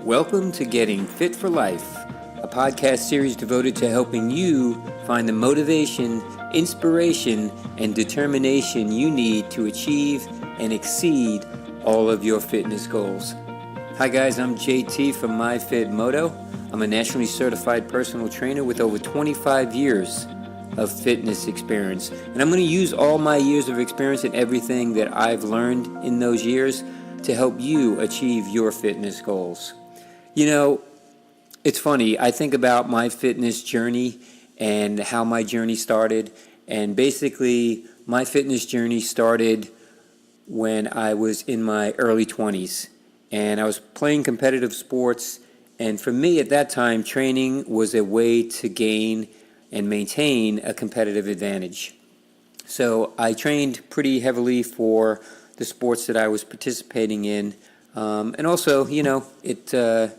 Welcome to Getting Fit for Life, a podcast series devoted to helping you find the motivation, inspiration, and determination you need to achieve and exceed all of your fitness goals. Hi guys, I'm JT from MyFitMoto. I'm a nationally certified personal trainer with over 25 years of fitness experience. And I'm going to use all my years of experience and everything that I've learned in those years to help you achieve your fitness goals. You know, it's funny. I think about my fitness journey and how my journey started. And basically, my fitness journey started when I was in my early 20s. And I was playing competitive sports. And for me at that time, training was a way to gain and maintain a competitive advantage. So I trained pretty heavily for the sports that I was participating in. And also, you know, it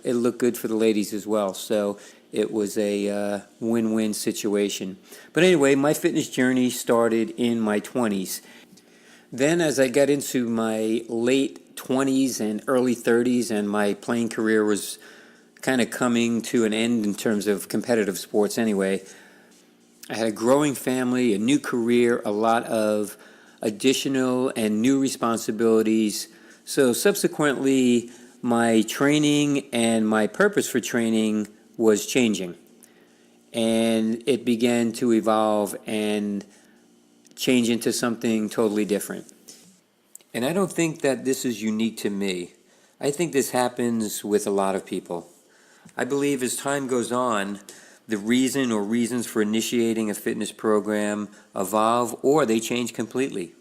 looked good for the ladies as well. So it was a win-win situation. But anyway, my fitness journey started in my 20s. Then as I got into my late 20s and early 30s and my playing career was kind of coming to an end in terms of competitive sports anyway, I had a growing family, a new career, a lot of additional and new responsibilities. So subsequently, my training and my purpose for training was changing. And it began to evolve and change into something totally different. And I don't think that this is unique to me. I think this happens with a lot of people. I believe as time goes on, the reason or reasons for initiating a fitness program evolve or they change completely,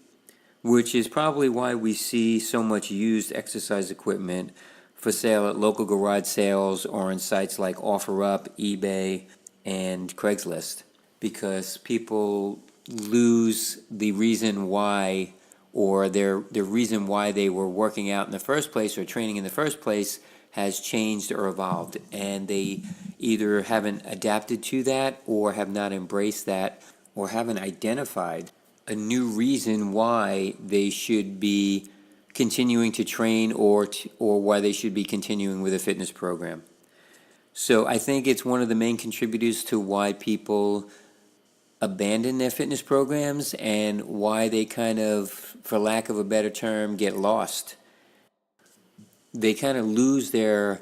which is probably why we see so much used exercise equipment for sale at local garage sales or on sites like OfferUp, eBay, and Craigslist, because people lose the reason why or the reason why they were working out in the first place or training in the first place has changed or evolved, and they either haven't adapted to that or have not embraced that or haven't identified a new reason why they should be continuing to train or why they should be continuing with a fitness program. So I think it's one of the main contributors to why people abandon their fitness programs and why they kind of, for lack of a better term, get lost. They kind of lose their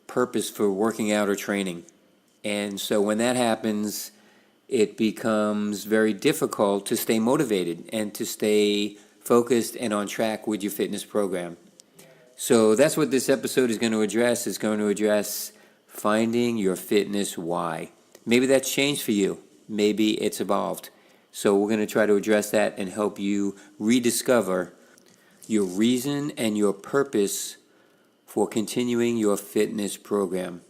purpose for working out or training. And so when that happens, it becomes very difficult to stay motivated and to stay focused and on track with your fitness program. So that's what this episode is going to address. It's going to address finding your fitness why. Maybe that's changed for you. Maybe it's evolved. So we're going to try to address that and help you rediscover your reason and your purpose for continuing your fitness program.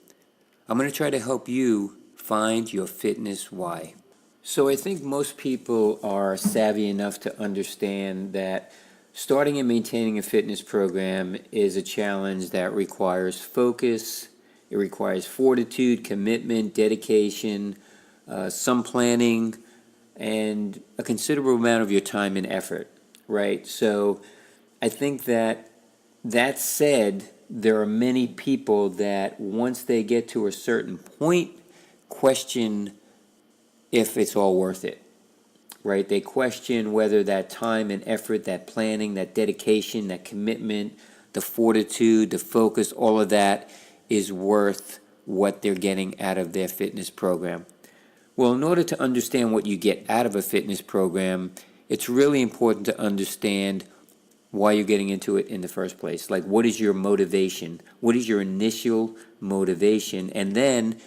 I'm going to try to help you find your fitness why. So I think most people are savvy enough to understand that starting and maintaining a fitness program is a challenge that requires focus, it requires fortitude, commitment, dedication, some planning, and a considerable amount of your time and effort, right? So I think that said, there are many people that once they get to a certain point, question if it's all worth it, right? They question whether that time and effort, that planning, that dedication, that commitment, the fortitude, the focus, all of that is worth what they're getting out of their fitness program. Well, in order to understand what you get out of a fitness program, it's really important to understand why you're getting into it in the first place. Like, what is your motivation? What is your initial motivation? And then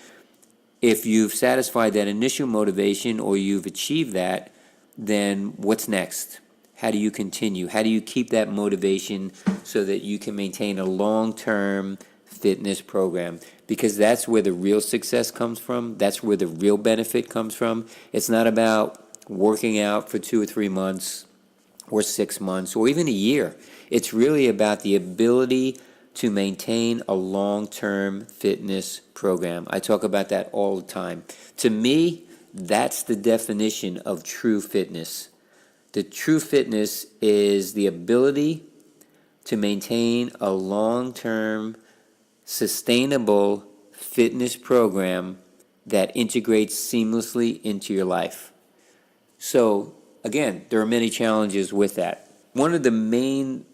if you've satisfied that initial motivation or you've achieved that, then what's next? How do you continue? How do you keep that motivation so that you can maintain a long-term fitness program? Because that's where the real success comes from. That's where the real benefit comes from. It's not about working out for 2 or 3 months or 6 months or even a year. It's really about the ability to maintain a long-term fitness program. I talk about that all the time. To me, that's the definition of true fitness. The true fitness is the ability to maintain a long-term sustainable fitness program that integrates seamlessly into your life. So, again, there are many challenges with that. One of the main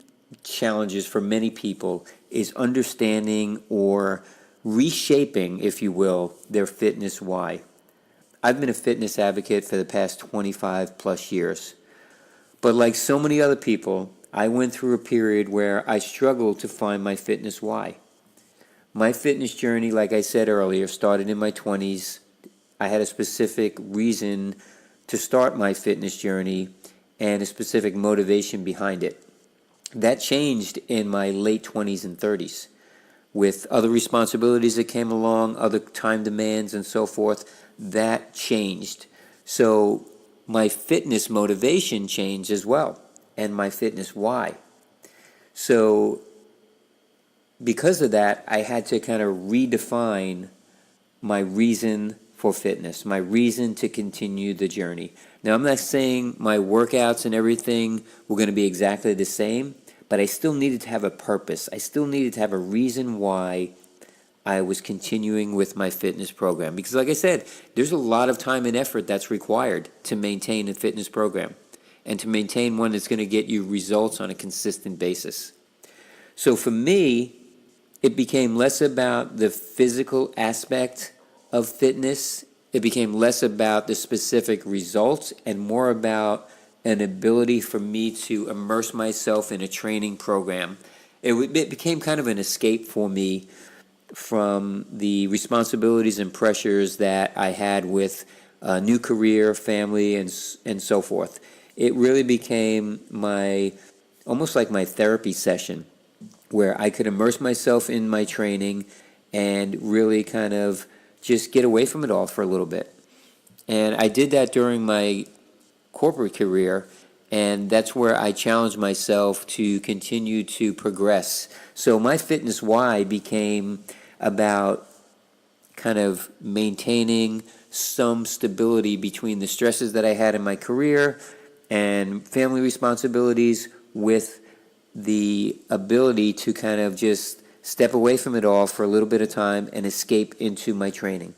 challenges for many people is understanding or reshaping, if you will, their fitness why. I've been a fitness advocate for the past 25 plus years. But like so many other people, I went through a period where I struggled to find my fitness why. My fitness journey, like I said earlier, started in my 20s. I had a specific reason to start my fitness journey and a specific motivation behind it. That changed in my late 20s and 30s with other responsibilities that came along, other time demands and so forth. That changed. So my fitness motivation changed as well, and my fitness why. So because of that, I had to kind of redefine my reason for fitness, my reason to continue the journey. Now, I'm not saying my workouts and everything were going to be exactly the same, but I still needed to have a purpose. I still needed to have a reason why I was continuing with my fitness program. Because like I said, there's a lot of time and effort that's required to maintain a fitness program and to maintain one that's going to get you results on a consistent basis. So for me, it became less about the physical aspect of fitness. It became less about the specific results and more about an ability for me to immerse myself in a training program. It became kind of an escape for me from the responsibilities and pressures that I had with a new career, family, and so forth. It really became almost like my therapy session, where I could immerse myself in my training and really kind of just get away from it all for a little bit. And I did that during my corporate career, and that's where I challenged myself to continue to progress. So my fitness why became about kind of maintaining some stability between the stresses that I had in my career and family responsibilities with the ability to kind of just step away from it all for a little bit of time and escape into my training.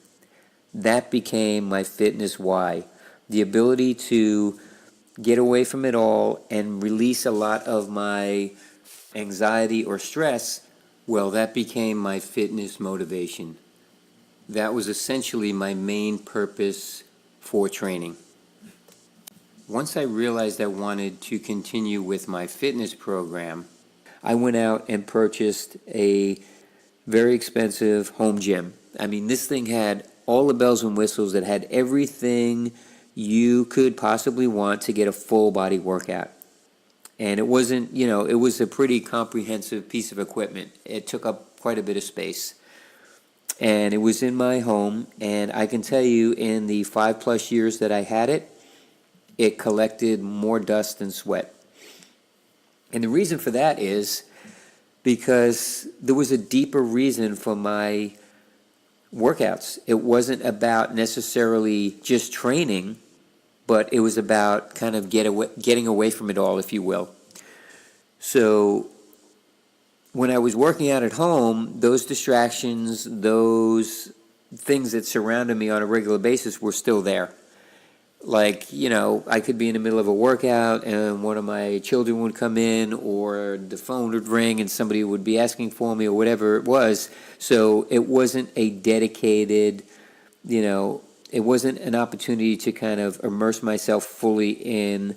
That became my fitness why. The ability to get away from it all and release a lot of my anxiety or stress, well, that became my fitness motivation. That was essentially my main purpose for training. Once I realized I wanted to continue with my fitness program, I went out and purchased a very expensive home gym. I mean, this thing had all the bells and whistles. That had everything you could possibly want to get a full body workout. And it wasn't, it was a pretty comprehensive piece of equipment. It took up quite a bit of space. And it was in my home, and I can tell you in the 5+ years that I had it, it collected more dust than sweat. And the reason for that is because there was a deeper reason for my workouts. It wasn't about necessarily just training, but it was about kind of getting away from it all, if you will. So when I was working out at home, those distractions, those things that surrounded me on a regular basis were still there. Like, I could be in the middle of a workout and one of my children would come in, or the phone would ring and somebody would be asking for me, or whatever it was. So it wasn't a dedicated, it wasn't an opportunity to kind of immerse myself fully in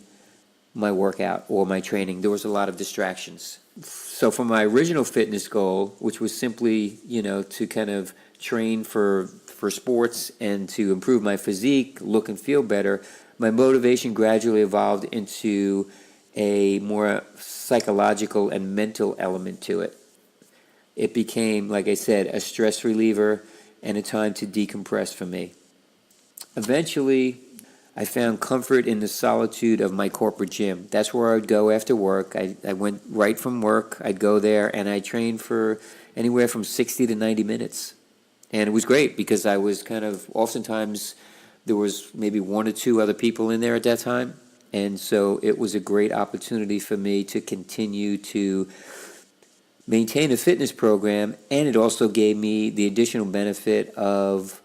my workout or my training. There was a lot of distractions. So for my original fitness goal, which was simply, to kind of train for sports and to improve my physique, look and feel better, my motivation gradually evolved into a more psychological and mental element to it. It became, like I said, a stress reliever and a time to decompress for me. Eventually, I found comfort in the solitude of my corporate gym. That's where I would go after work. I went right from work. I'd go there, and I trained for anywhere from 60 to 90 minutes. And it was great because I was kind of, oftentimes, there was maybe 1 or 2 other people in there at that time. And so it was a great opportunity for me to continue to maintain a fitness program, and it also gave me the additional benefit of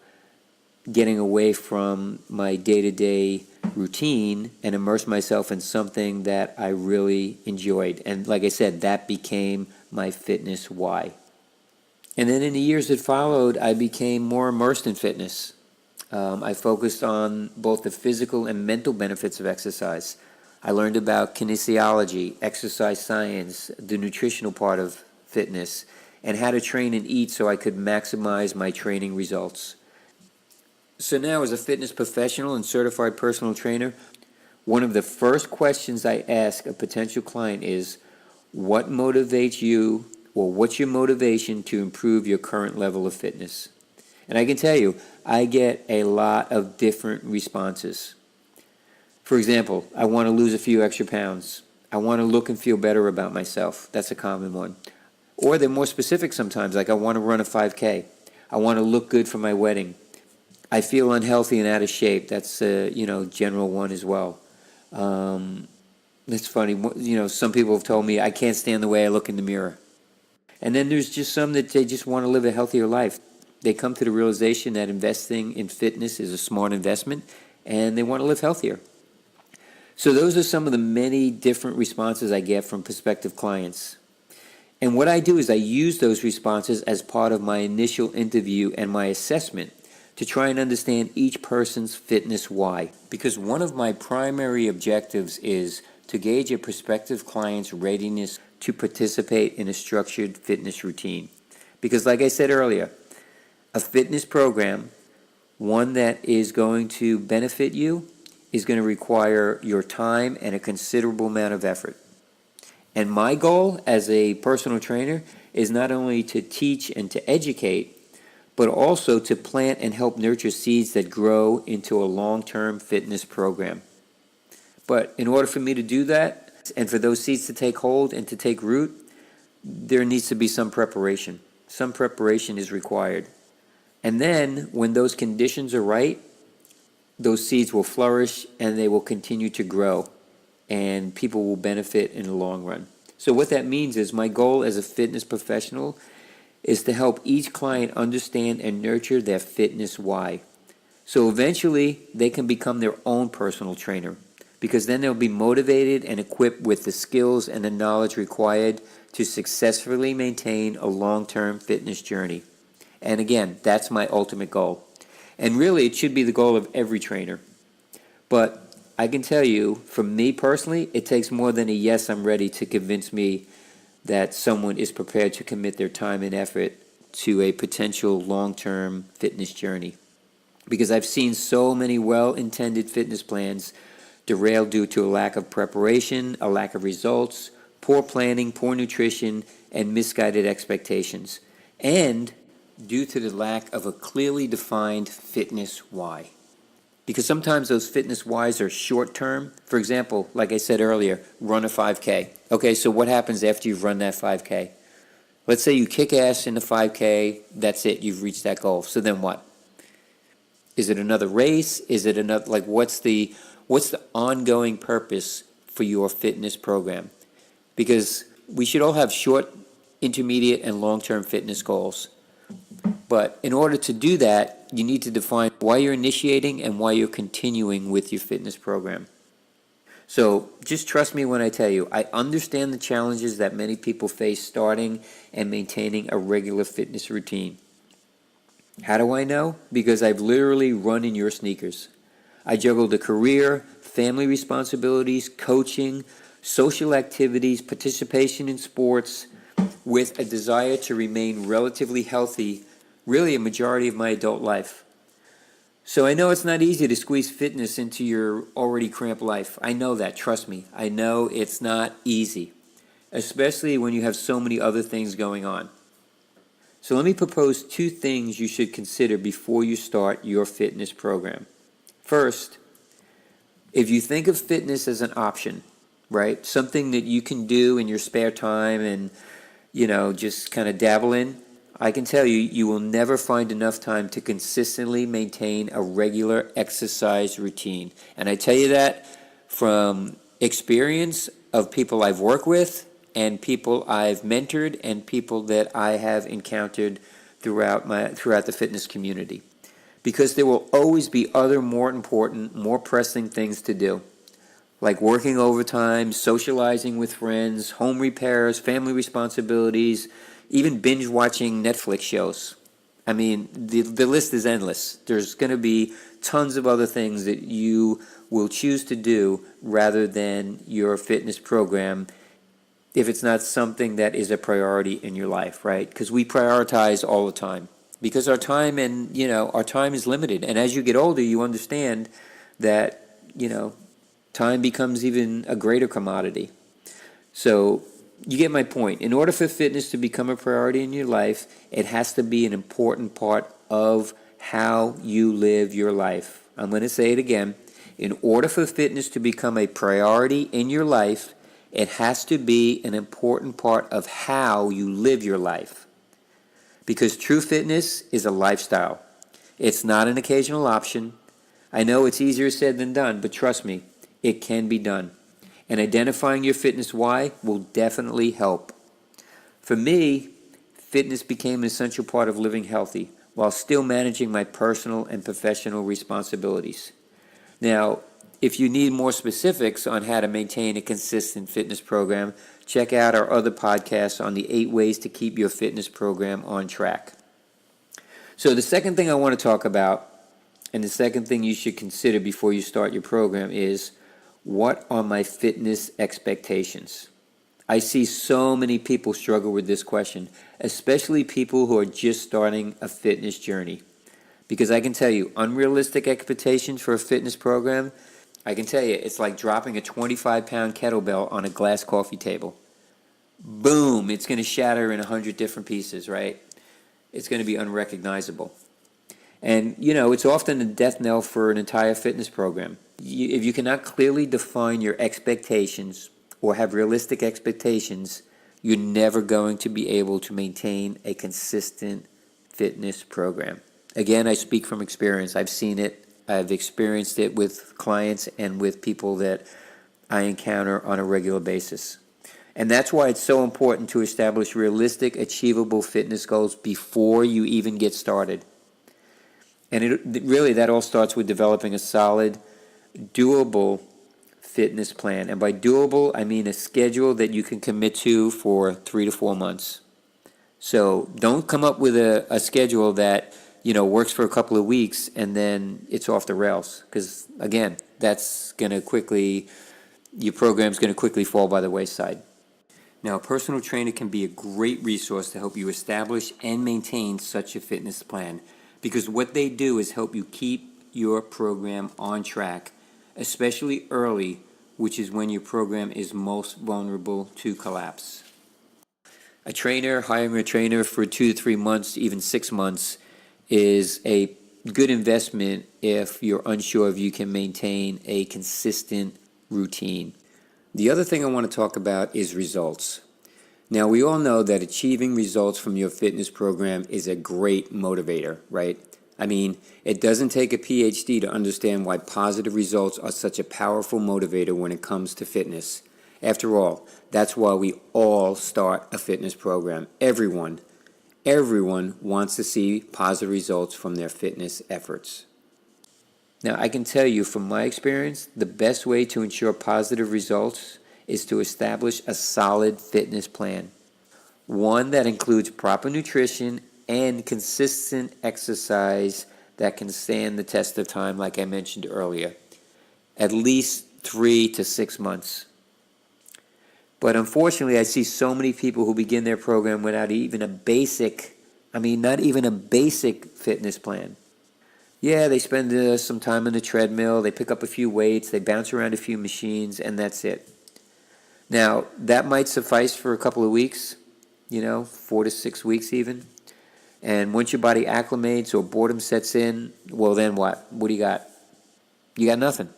getting away from my day-to-day routine and immerse myself in something that I really enjoyed. And like I said, that became my fitness why. And then in the years that followed, I became more immersed in fitness. I focused on both the physical and mental benefits of exercise. I learned about kinesiology, exercise science, the nutritional part of fitness, and how to train and eat so I could maximize my training results. So now, as a fitness professional and certified personal trainer, one of the first questions I ask a potential client is, what motivates you, or what's your motivation to improve your current level of fitness? And I can tell you, I get a lot of different responses. For example, I want to lose a few extra pounds. I want to look and feel better about myself. That's a common one. Or they're more specific sometimes, like I want to run a 5K. I want to look good for my wedding. I feel unhealthy and out of shape. That's a general one as well. It's funny, some people have told me I can't stand the way I look in the mirror. And then there's just some that they just want to live a healthier life. They come to the realization that investing in fitness is a smart investment, and they want to live healthier. So those are some of the many different responses I get from prospective clients. And what I do is I use those responses as part of my initial interview and my assessment to try and understand each person's fitness why. Because one of my primary objectives is to gauge a prospective client's readiness to participate in a structured fitness routine. Because like I said earlier, a fitness program, one that is going to benefit you, is going to require your time and a considerable amount of effort. And my goal as a personal trainer is not only to teach and to educate, but also to plant and help nurture seeds that grow into a long-term fitness program. But in order for me to do that, and for those seeds to take hold and to take root, there needs to be some preparation. Some preparation is required. And then, when those conditions are right, those seeds will flourish and they will continue to grow, and people will benefit in the long run. So what that means is my goal as a fitness professional is to help each client understand and nurture their fitness why. So eventually, they can become their own personal trainer, because then they'll be motivated and equipped with the skills and the knowledge required to successfully maintain a long-term fitness journey. And again, that's my ultimate goal. And really, it should be the goal of every trainer. But I can tell you, for me personally, it takes more than a yes, I'm ready to convince me that someone is prepared to commit their time and effort to a potential long-term fitness journey. Because I've seen so many well-intended fitness plans derail due to a lack of preparation, a lack of results, poor planning, poor nutrition, and misguided expectations. And due to the lack of a clearly defined fitness why. Because sometimes those fitness whys are short-term. For example, like I said earlier, run a 5K. Okay, so what happens after you've run that 5K? Let's say you kick ass in the 5K, that's it, you've reached that goal. So then what? Is it another race? Is it another, what's the ongoing purpose for your fitness program? Because we should all have short, intermediate, and long-term fitness goals. But in order to do that, you need to define why you're initiating and why you're continuing with your fitness program. So just trust me when I tell you, I understand the challenges that many people face starting and maintaining a regular fitness routine. How do I know? Because I've literally run in your sneakers. I juggled a career, family responsibilities, coaching, social activities, participation in sports, with a desire to remain relatively healthy really a majority of my adult life. So I know it's not easy to squeeze fitness into your already cramped life. I know that, trust me. I know it's not easy, especially when you have so many other things going on. So let me propose 2 things you should consider before you start your fitness program. First, if you think of fitness as an option, right? Something that you can do in your spare time and, just kind of dabble in, I can tell you, you will never find enough time to consistently maintain a regular exercise routine. And I tell you that from experience of people I've worked with and people I've mentored and people that I have encountered throughout the fitness community. Because there will always be other more important, more pressing things to do, like working overtime, socializing with friends, home repairs, family responsibilities, even binge watching Netflix shows. I mean, the list is endless. There's going to be tons of other things that you will choose to do rather than your fitness program if it's not something that is a priority in your life, right? Because we prioritize all the time. Because our time our time is limited. And as you get older, you understand that, time becomes even a greater commodity. So you get my point. In order for fitness to become a priority in your life, it has to be an important part of how you live your life. I'm going to say it again. In order for fitness to become a priority in your life, it has to be an important part of how you live your life. Because true fitness is a lifestyle. It's not an occasional option. I know it's easier said than done, but trust me, it can be done. And identifying your fitness why will definitely help. For me, fitness became an essential part of living healthy while still managing my personal and professional responsibilities. Now, if you need more specifics on how to maintain a consistent fitness program, check out our other podcasts on the 8 ways to keep your fitness program on track. So the second thing I want to talk about, and the second thing you should consider before you start your program is, what are my fitness expectations? I see so many people struggle with this question, especially people who are just starting a fitness journey. Because I can tell you, unrealistic expectations for a fitness program, I can tell you, it's like dropping a 25-pound kettlebell on a glass coffee table. Boom, it's going to shatter in 100 different pieces, right? It's going to be unrecognizable. And, it's often a death knell for an entire fitness program. If you cannot clearly define your expectations or have realistic expectations, you're never going to be able to maintain a consistent fitness program. Again, I speak from experience. I've seen it. I've experienced it with clients and with people that I encounter on a regular basis. And that's why it's so important to establish realistic, achievable fitness goals before you even get started. And really, that all starts with developing a solid, doable fitness plan. And by doable, I mean a schedule that you can commit to for 3 to 4 months. So don't come up with a schedule that works for a couple of weeks and then it's off the rails. Because again, your program's going to quickly fall by the wayside. Now, a personal trainer can be a great resource to help you establish and maintain such a fitness plan. Because what they do is help you keep your program on track, especially early, which is when your program is most vulnerable to collapse. Hiring a trainer for 2 to 3 months, even 6 months, is a good investment if you're unsure if you can maintain a consistent routine. The other thing I want to talk about is results. Now, we all know that achieving results from your fitness program is a great motivator, right? I mean, it doesn't take a PhD to understand why positive results are such a powerful motivator when it comes to fitness. After all, that's why we all start a fitness program. Everyone wants to see positive results from their fitness efforts. Now, I can tell you from my experience, the best way to ensure positive results is to establish a solid fitness plan. One that includes proper nutrition and consistent exercise that can stand the test of time, like I mentioned earlier. At least 3 to 6 months. But unfortunately, I see so many people who begin their program without even not even a basic fitness plan. Yeah, they spend some time on the treadmill, they pick up a few weights, they bounce around a few machines, and that's it. Now, that might suffice for a couple of weeks, 4 to 6 weeks even. And once your body acclimates or boredom sets in, well, then what? What do you got? You got nothing.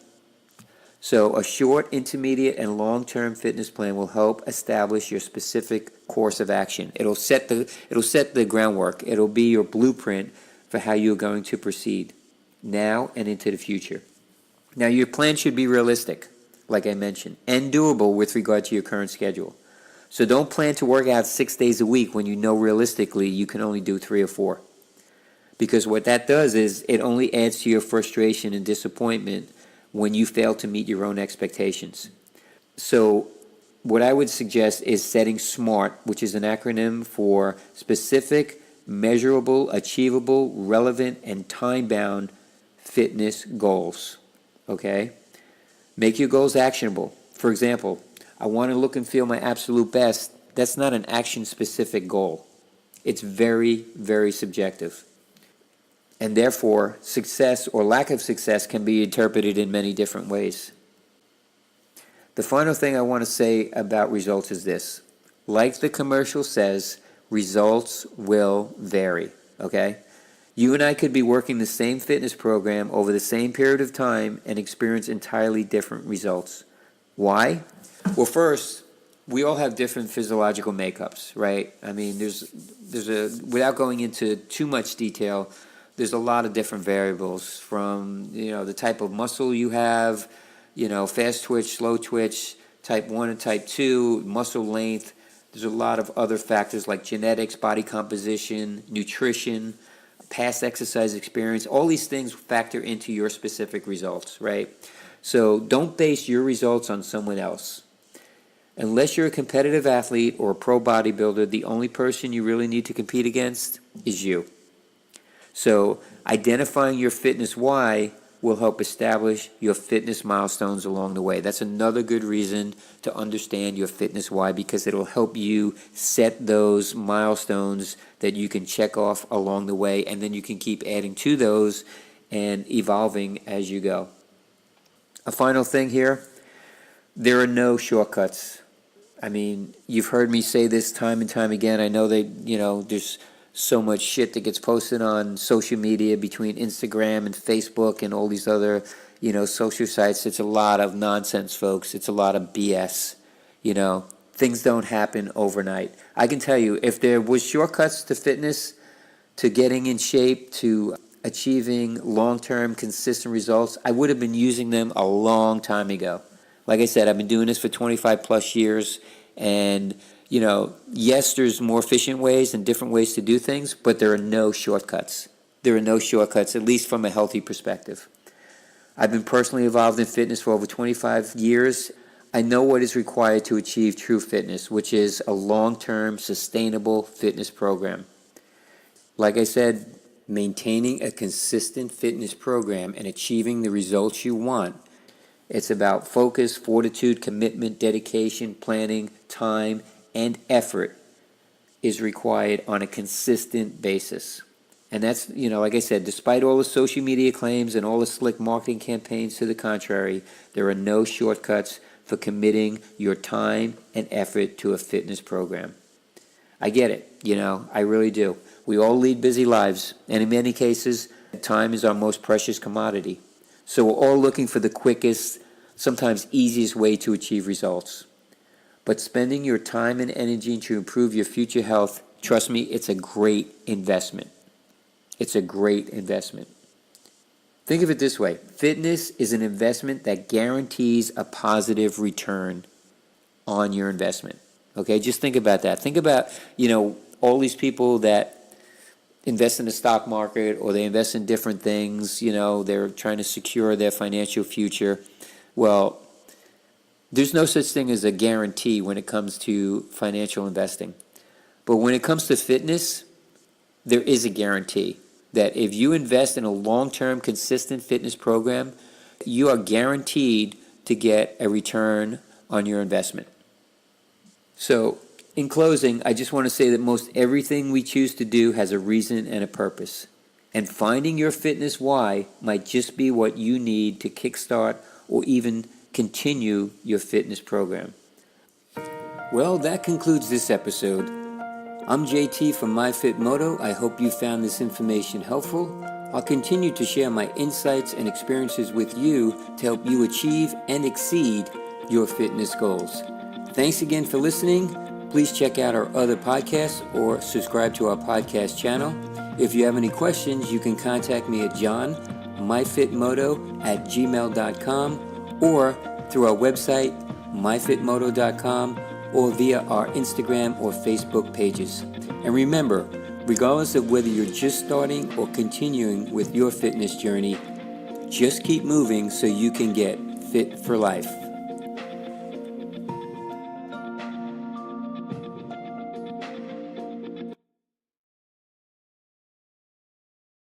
So a short, intermediate, and long-term fitness plan will help establish your specific course of action. It'll set the groundwork. It'll be your blueprint for how you're going to proceed now and into the future. Now, your plan should be realistic, like I mentioned, and doable with regard to your current schedule. So don't plan to work out 6 days a week when you know realistically you can only do 3 or 4. Because what that does is it only adds to your frustration and disappointment when you fail to meet your own expectations. So what I would suggest is setting SMART, which is an acronym for specific, measurable, achievable, relevant, and time-bound fitness goals. Okay? Make your goals actionable. For example, I want to look and feel my absolute best. That's not an action-specific goal. It's very, very subjective. And therefore, success or lack of success can be interpreted in many different ways. The final thing I want to say about results is this. Like the commercial says, results will vary, okay? You and I could be working the same fitness program over the same period of time and experience entirely different results. Why? Well, first, we all have different physiological makeups, right? I mean, without going into too much detail, there's a lot of different variables from, the type of muscle you have, fast twitch, slow twitch, type 1 and type 2, muscle length. There's a lot of other factors like genetics, body composition, nutrition, past exercise experience. All these things factor into your specific results, right? So don't base your results on someone else. Unless you're a competitive athlete or a pro bodybuilder, the only person you really need to compete against is you. So identifying your fitness why will help establish your fitness milestones along the way. That's another good reason to understand your fitness why, because it'll help you set those milestones that you can check off along the way, and then you can keep adding to those and evolving as you go. A final thing here, there are no shortcuts. I mean, you've heard me say this time and time again. I know that, there's so much shit that gets posted on social media between Instagram and Facebook and all these other, social sites. It's a lot of nonsense, folks. It's a lot of BS. Things don't happen overnight. I can tell you, if there was shortcuts to fitness, to getting in shape, to achieving long-term consistent results, I would have been using them a long time ago. Like I said, I've been doing this for 25 plus years, and yes, there's more efficient ways and different ways to do things, but there are no shortcuts. There are no shortcuts, at least from a healthy perspective. I've been personally involved in fitness for over 25 years. I know what is required to achieve true fitness, which is a long-term, sustainable fitness program. Like I said, maintaining a consistent fitness program and achieving the results you want, it's about focus, fortitude, commitment, dedication, planning, time, and effort is required on a consistent basis. And that's, like I said, despite all the social media claims and all the slick marketing campaigns to the contrary, there are no shortcuts for committing your time and effort to a fitness program. I get it, I really do. We all lead busy lives, and in many cases, time is our most precious commodity. So we're all looking for the quickest, sometimes easiest way to achieve results. But spending your time and energy to improve your future health, trust me, it's a great investment. It's a great investment. Think of it this way. Fitness is an investment that guarantees a positive return on your investment. Okay, just think about that. Think about, all these people that invest in the stock market or they invest in different things, they're trying to secure their financial future. Well, there's no such thing as a guarantee when it comes to financial investing. But when it comes to fitness, there is a guarantee that if you invest in a long-term, consistent fitness program, you are guaranteed to get a return on your investment. So, in closing, I just want to say that most everything we choose to do has a reason and a purpose. And finding your fitness why might just be what you need to kickstart or even continue your fitness program. Well, that concludes this episode. I'm JT from MyFitMoto. I hope you found this information helpful. I'll continue to share my insights and experiences with you to help you achieve and exceed your fitness goals. Thanks again for listening. Please check out our other podcasts or subscribe to our podcast channel. If you have any questions, you can contact me at johnmyfitmoto@gmail.com or through our website, myfitmoto.com, or via our Instagram or Facebook pages. And remember, regardless of whether you're just starting or continuing with your fitness journey, just keep moving so you can get fit for life.